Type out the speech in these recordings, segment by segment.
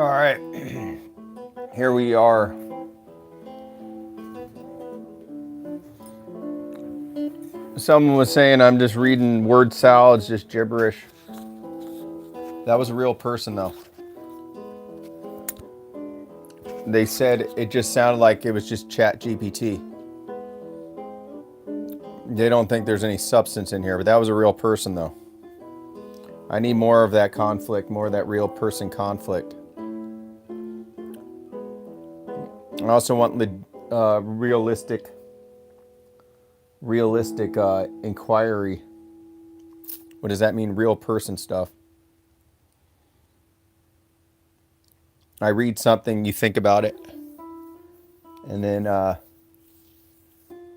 All right, here we are. Someone was saying I'm just reading word salads, just gibberish. That was a real person, though. They said it just sounded like it was just Chat GPT. They don't think there's any substance in here, but that was a real person, though. I need more of that conflict, more of that real person conflict. I also want the realistic inquiry. What does that mean? Real person stuff. I read something, you think about it, and then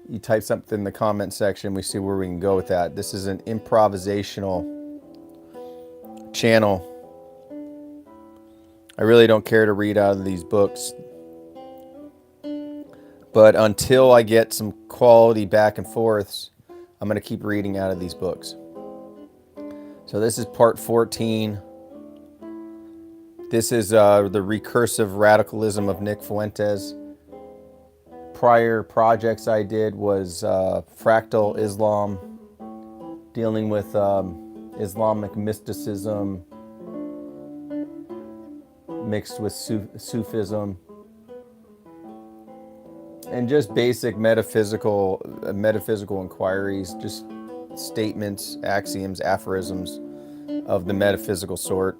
you type something in the comment section. We see where we can go with that. This is an improvisational channel. I really don't care to read out of these books, but until I get some quality back and forths, I'm going to keep reading out of these books. So this is part 14. This is the Recursive Radicalism of Nick Fuentes. Prior projects I did was Fractal Islam, dealing with Islamic mysticism mixed with Sufism, and just basic metaphysical inquiries, just statements, axioms, aphorisms of the metaphysical sort.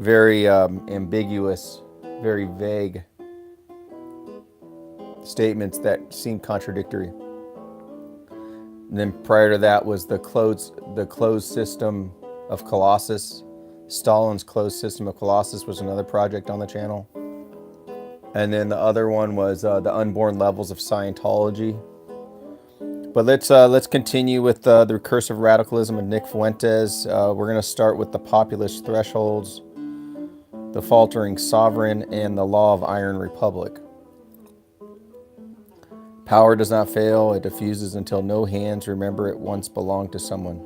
Very ambiguous, very vague statements that seem contradictory. And then prior to that was the closed system of Colossus. Stalin's closed system of Colossus was another project on the channel. And then the other one was the unborn levels of Scientology. But let's continue with the recursive radicalism of Nick Fuentes. We're going to start with the populist thresholds, the faltering sovereign, and the law of iron republic. Power does not fail, it diffuses until no hands remember it once belonged to someone.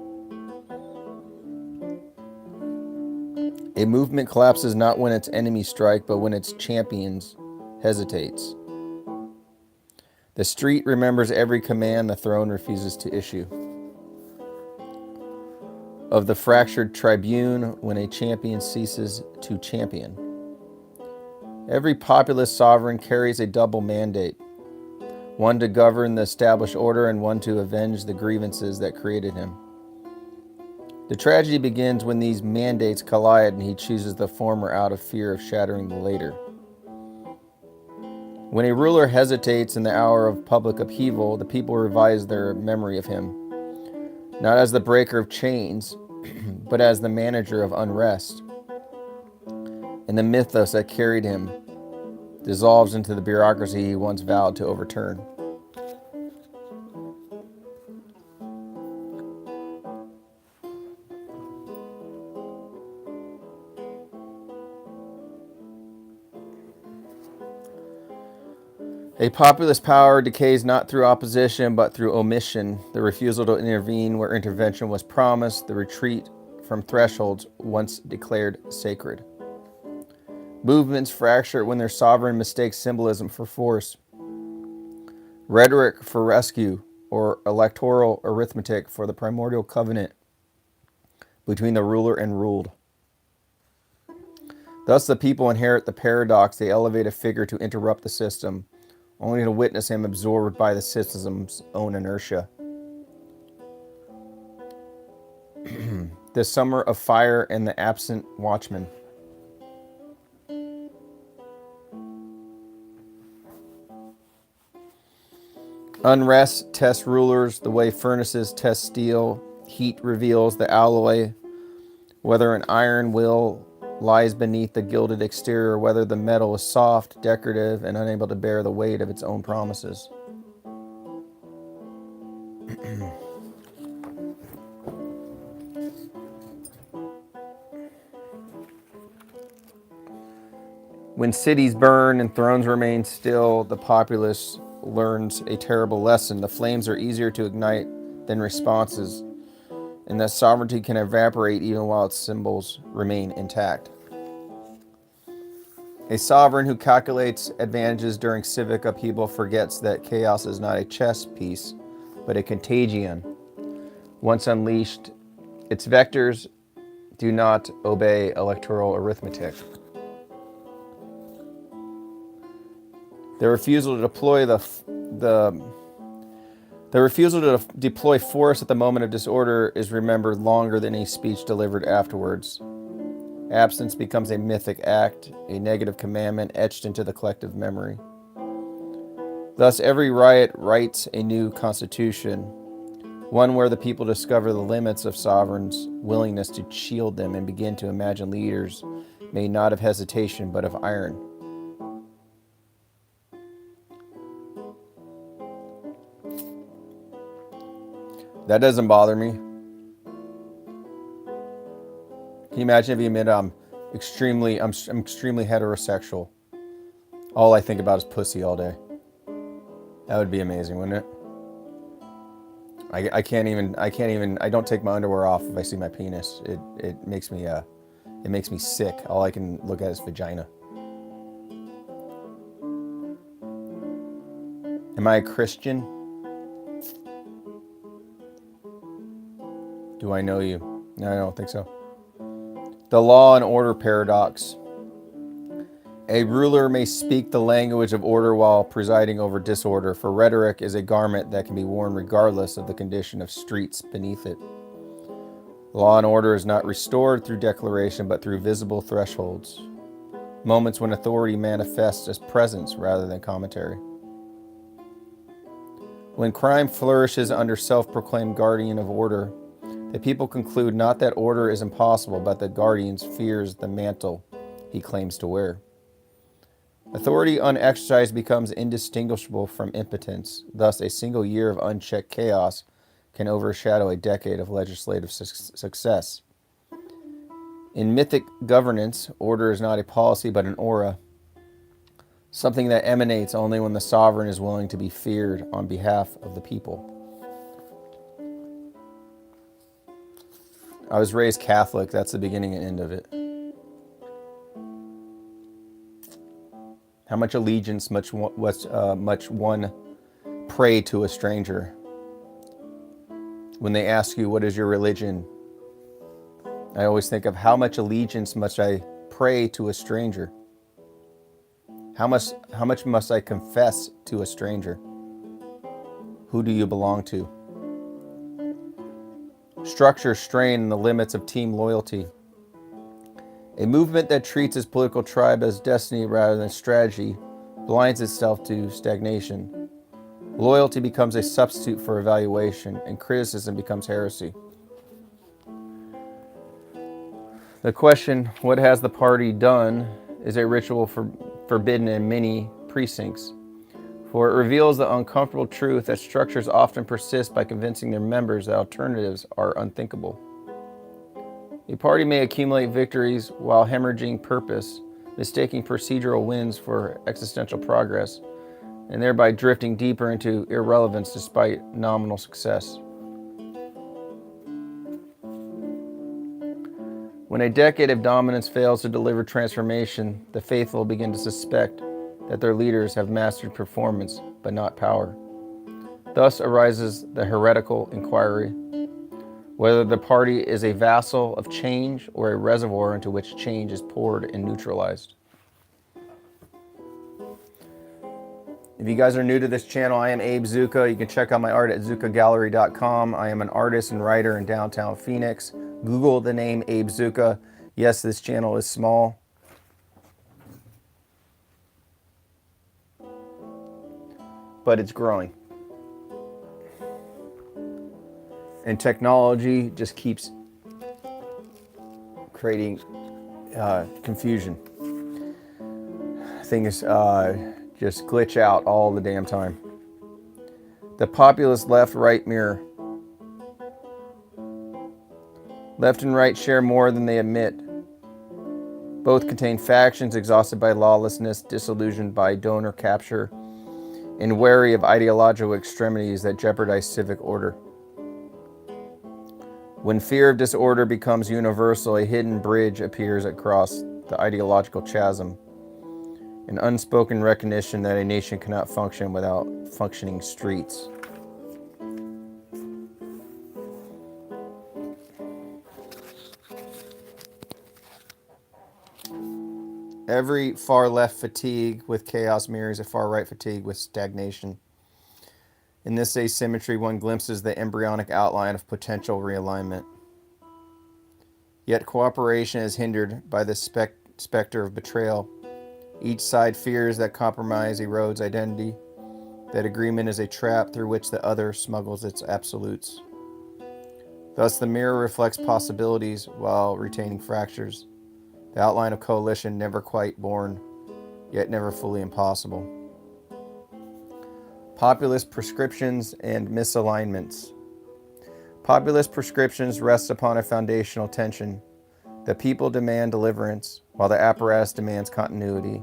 A movement collapses not when its enemies strike, but when its champions hesitates. The street remembers every command the throne refuses to issue. Of the fractured tribune, when a champion ceases to champion. Every populist sovereign carries a double mandate. One to govern the established order and one to avenge the grievances that created him. The tragedy begins when these mandates collide and he chooses the former out of fear of shattering the later. When a ruler hesitates in the hour of public upheaval, the people revise their memory of him, not as the breaker of chains, but as the manager of unrest. And the mythos that carried him dissolves into the bureaucracy he once vowed to overturn. A populist power decays not through opposition, but through omission, the refusal to intervene where intervention was promised, the retreat from thresholds once declared sacred. Movements fracture when their sovereign mistakes symbolism for force, rhetoric for rescue, or electoral arithmetic for the primordial covenant between the ruler and ruled. Thus the people inherit the paradox. They elevate a figure to interrupt the system, only to witness him absorbed by the system's own inertia. The Summer of Fire and the Absent Watchman. Unrest tests rulers the way furnaces test steel. Heat reveals the alloy, whether an iron will lies beneath the gilded exterior, whether the metal is soft, decorative, and unable to bear the weight of its own promises. When cities burn and thrones remain still, the populace learns a terrible lesson. The flames are easier to ignite than responses, and that sovereignty can evaporate even while its symbols remain intact. A sovereign who calculates advantages during civic upheaval forgets that chaos is not a chess piece, but a contagion. Once unleashed, its vectors do not obey electoral arithmetic. The refusal to deploy force at the moment of disorder is remembered longer than a speech delivered afterwards. Absence becomes a mythic act, a negative commandment etched into the collective memory. Thus, every riot writes a new constitution, one where the people discover the limits of sovereigns' willingness to shield them and begin to imagine leaders made not of hesitation but of iron. That doesn't bother me. Can you imagine if you admit I'm extremely heterosexual? All I think about is pussy all day. That would be amazing, wouldn't it? I don't take my underwear off if I see my penis. It makes me sick. All I can look at is vagina. Am I a Christian? Do I know you? No, I don't think so. The law and order paradox. A ruler may speak the language of order while presiding over disorder, for rhetoric is a garment that can be worn regardless of the condition of streets beneath it. Law and order is not restored through declaration, but through visible thresholds, moments when authority manifests as presence rather than commentary. When crime flourishes under self-proclaimed guardian of order, the people conclude not that order is impossible, but that guardian fears the mantle he claims to wear. Authority unexercised becomes indistinguishable from impotence. Thus, a single year of unchecked chaos can overshadow a decade of legislative success. In mythic governance, order is not a policy but an aura, something that emanates only when the sovereign is willing to be feared on behalf of the people. I was raised Catholic. That's the beginning and end of it. How much allegiance much one pray to a stranger? When they ask you, what is your religion? I always think of how much allegiance must I pray to a stranger? How much must I confess to a stranger? Who do you belong to? Structure strain in the limits of team loyalty. A movement that treats its political tribe as destiny rather than strategy blinds itself to stagnation. Loyalty becomes a substitute for evaluation, and criticism becomes heresy. The question, what has the party done, is a ritual forbidden in many precincts, for it reveals the uncomfortable truth that structures often persist by convincing their members that alternatives are unthinkable. A party may accumulate victories while hemorrhaging purpose, mistaking procedural wins for existential progress, and thereby drifting deeper into irrelevance despite nominal success. When a decade of dominance fails to deliver transformation, the faithful begin to suspect that their leaders have mastered performance, but not power. Thus arises the heretical inquiry, whether the party is a vassal of change or a reservoir into which change is poured and neutralized. If you guys are new to this channel, I am Abe Zucca. You can check out my art at zuccagallery.com. I am an artist and writer in downtown Phoenix. Google the name Abe Zucca. Yes, this channel is small, but it's growing. And technology just keeps creating confusion. Things just glitch out all the damn time. The populist left-right mirror. Left and right share more than they admit. Both contain factions exhausted by lawlessness, disillusioned by donor capture, and wary of ideological extremities that jeopardize civic order. When fear of disorder becomes universal, a hidden bridge appears across the ideological chasm. an unspoken recognition that a nation cannot function without functioning streets. Every far left fatigue with chaos mirrors a far right fatigue with stagnation. In this asymmetry, one glimpses the embryonic outline of potential realignment. Yet cooperation is hindered by the specter of betrayal. Each side fears that compromise erodes identity, that agreement is a trap through which the other smuggles its absolutes. Thus, the mirror reflects possibilities while retaining fractures. The outline of coalition never quite born, yet never fully impossible. Populist prescriptions and misalignments. Populist prescriptions rest upon a foundational tension. The people demand deliverance, while the apparatus demands continuity,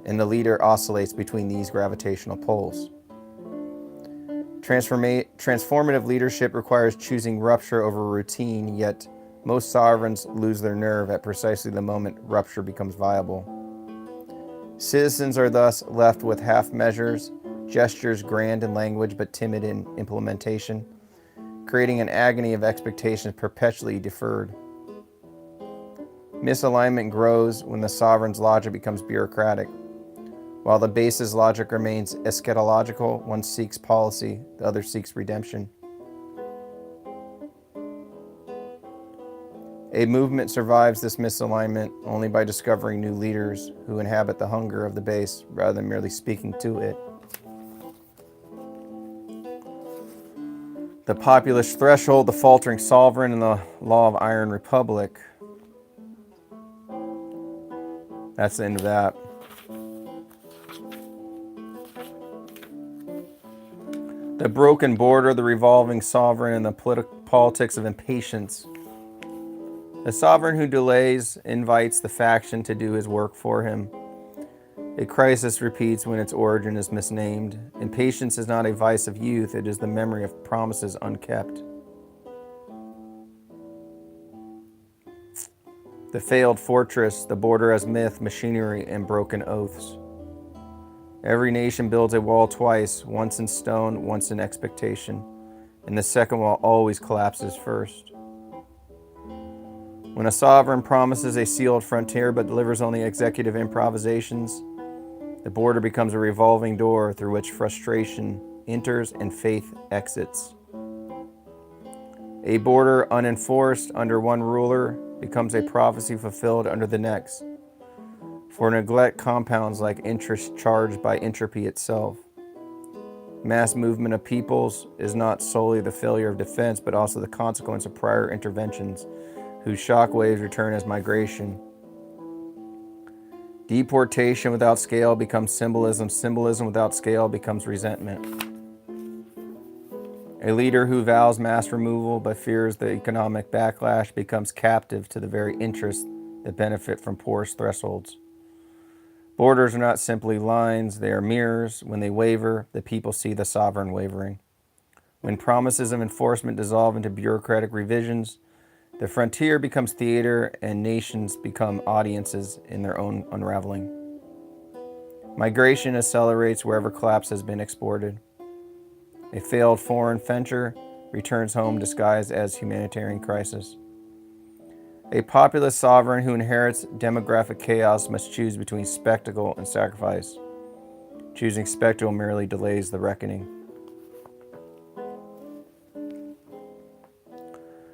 and the leader oscillates between these gravitational poles. Transformative leadership requires choosing rupture over routine, yet most sovereigns lose their nerve at precisely the moment rupture becomes viable. Citizens are thus left with half measures, gestures grand in language but timid in implementation, creating an agony of expectations perpetually deferred. Misalignment grows when the sovereign's logic becomes bureaucratic. While the base's logic remains eschatological, one seeks policy, the other seeks redemption. A movement survives this misalignment only by discovering new leaders who inhabit the hunger of the base rather than merely speaking to it. The populist threshold, the faltering sovereign, and the law of iron republic. That's the end of that. The broken border, the revolving sovereign, and the politics of impatience. The sovereign who delays invites the faction to do his work for him. A crisis repeats when its origin is misnamed. Impatience is not a vice of youth, it is the memory of promises unkept. The failed fortress, the border as myth, machinery, and broken oaths. Every nation builds a wall twice, once in stone, once in expectation, and the second wall always collapses first. When a sovereign promises a sealed frontier but delivers only executive improvisations, the border becomes a revolving door through which frustration enters and faith exits. A border unenforced under one ruler becomes a prophecy fulfilled under the next. For neglect compounds like interest charged by entropy itself. Mass movement of peoples is not solely the failure of defense, but also the consequence of prior interventions, whose shock waves return as migration. Deportation without scale becomes symbolism. Symbolism without scale becomes resentment. A leader who vows mass removal but fears the economic backlash becomes captive to the very interests that benefit from porous thresholds. Borders are not simply lines, they are mirrors. When they waver, the people see the sovereign wavering. When promises of enforcement dissolve into bureaucratic revisions, the frontier becomes theater and nations become audiences in their own unraveling. Migration accelerates wherever collapse has been exported. A failed foreign venture returns home disguised as humanitarian crisis. A populist sovereign who inherits demographic chaos must choose between spectacle and sacrifice. Choosing spectacle merely delays the reckoning.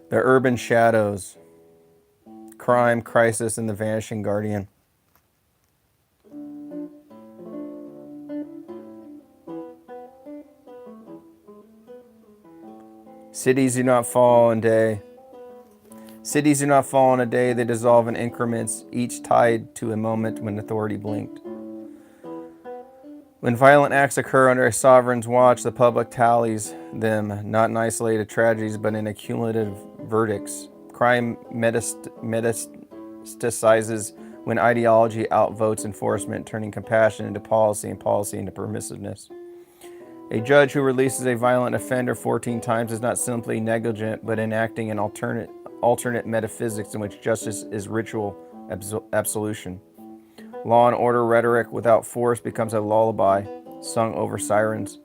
The urban shadows. Crime, crisis, and the vanishing guardian. Cities do not fall in a day. Cities do not fall in a day, they dissolve in increments, each tied to a moment when authority blinked. When violent acts occur under a sovereign's watch, the public tallies them, not in isolated tragedies, but in accumulative verdicts. Crime metastasizes when ideology outvotes enforcement, turning compassion into policy and policy into permissiveness. A judge who releases a violent offender 14 times is not simply negligent, but enacting an alternate metaphysics in which justice is ritual absolution. Law and order rhetoric without force becomes a lullaby sung over sirens.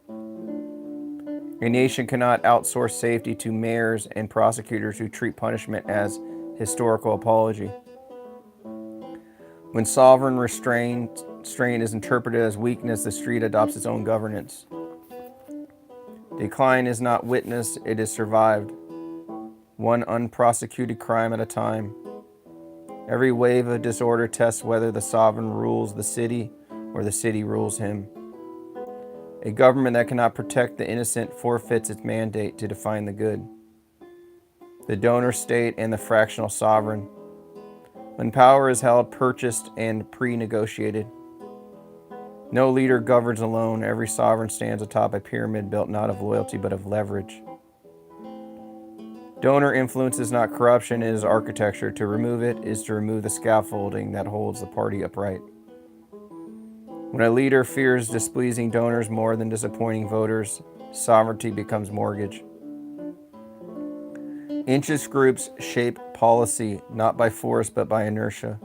A nation cannot outsource safety to mayors and prosecutors who treat punishment as historical apology. When sovereign restraint is interpreted as weakness, the street adopts its own governance. Decline is not witnessed, it is survived, one unprosecuted crime at a time. Every wave of disorder tests whether the sovereign rules the city or the city rules him. A government that cannot protect the innocent forfeits its mandate to define the good. The donor state and the fractional sovereign. When power is held, purchased, and pre-negotiated. No leader governs alone. Every sovereign stands atop a pyramid built not of loyalty but of leverage. Donor influence is not corruption, it is architecture. To remove it is to remove the scaffolding that holds the party upright. When a leader fears displeasing donors more than disappointing voters, sovereignty becomes mortgage. Interest groups shape policy not by force but by inertia.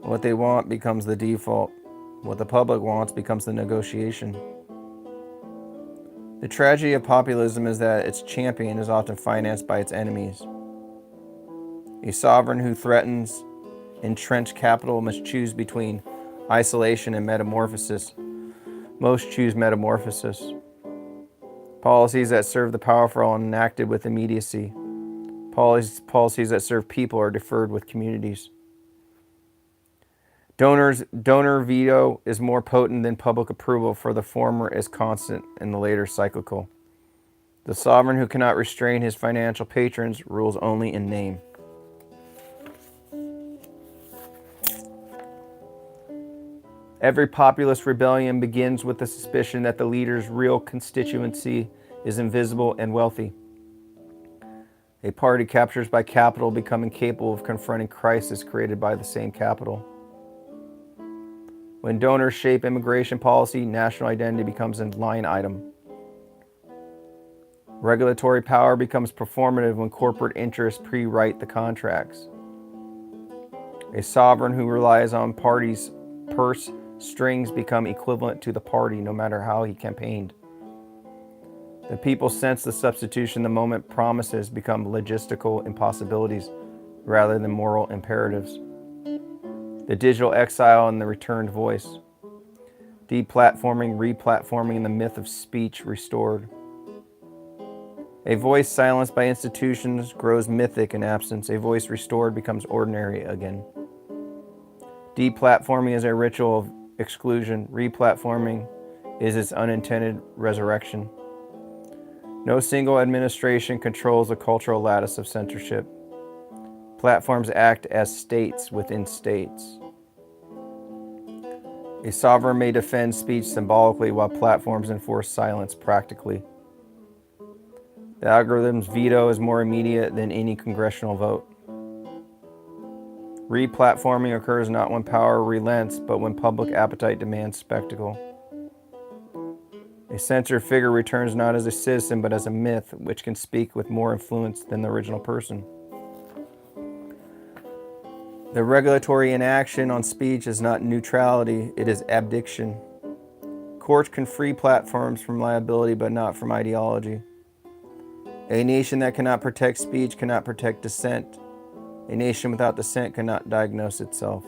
What they want becomes the default. What the public wants becomes the negotiation. The tragedy of populism is that its champion is often financed by its enemies. A sovereign who threatens entrenched capital must choose between isolation and metamorphosis. Most choose metamorphosis. Policies that serve the powerful are enacted with immediacy. Policies that serve people are deferred with communities. Donor veto is more potent than public approval, for the former is constant and the later cyclical. The sovereign who cannot restrain his financial patrons rules only in name. Every populist rebellion begins with the suspicion that the leader's real constituency is invisible and wealthy. A party captured by capital becomes incapable of confronting crisis created by the same capital. When donors shape immigration policy, national identity becomes a line item. Regulatory power becomes performative when corporate interests pre-write the contracts. A sovereign who relies on parties' purse strings become equivalent to the party no matter how he campaigned. The people sense the substitution the moment promises become logistical impossibilities rather than moral imperatives. The digital exile and the returned voice. Deplatforming, replatforming, and the myth of speech restored. A voice silenced by institutions grows mythic in absence. A voice restored becomes ordinary again. Deplatforming is a ritual of exclusion. Replatforming is its unintended resurrection. No single administration controls the cultural lattice of censorship. Platforms act as states within states. A sovereign may defend speech symbolically while platforms enforce silence practically. The algorithm's veto is more immediate than any congressional vote. Replatforming occurs not when power relents, but when public appetite demands spectacle. A censored figure returns not as a citizen, but as a myth, which can speak with more influence than the original person. The regulatory inaction on speech is not neutrality, it is abdiction. Courts can free platforms from liability, but not from ideology. A nation that cannot protect speech cannot protect dissent. A nation without dissent cannot diagnose itself.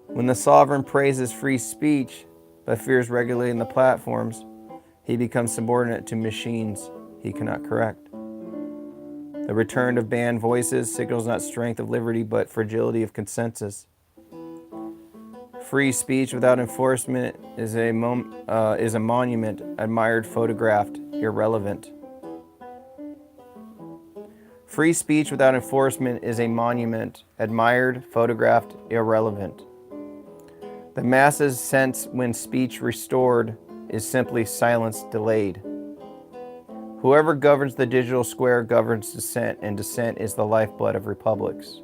When the sovereign praises free speech, but fears regulating the platforms, he becomes subordinate to machines he cannot correct. The return of banned voices signals not strength of liberty, but fragility of consensus. Free speech without enforcement is a monument, admired, photographed, irrelevant. Free speech without enforcement is a monument, admired, photographed, irrelevant. The masses sense when speech restored is simply silence delayed. Whoever governs the digital square governs dissent, and dissent is the lifeblood of republics.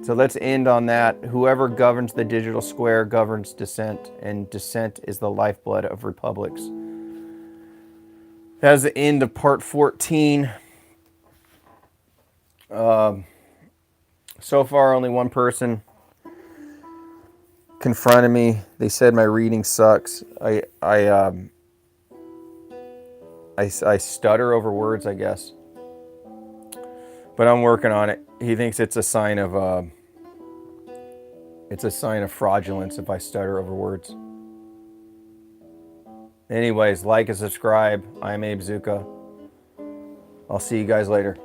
So let's end on that. Whoever governs the digital square governs dissent, and dissent is the lifeblood of republics. That is the end of part 14. So far, only one person confronted me. They said my reading sucks. I stutter over words, I guess, but I'm working on it. He thinks it's a sign of fraudulence if I stutter over words. Anyways, like and subscribe. I'm Abe Zucca. I'll see you guys later.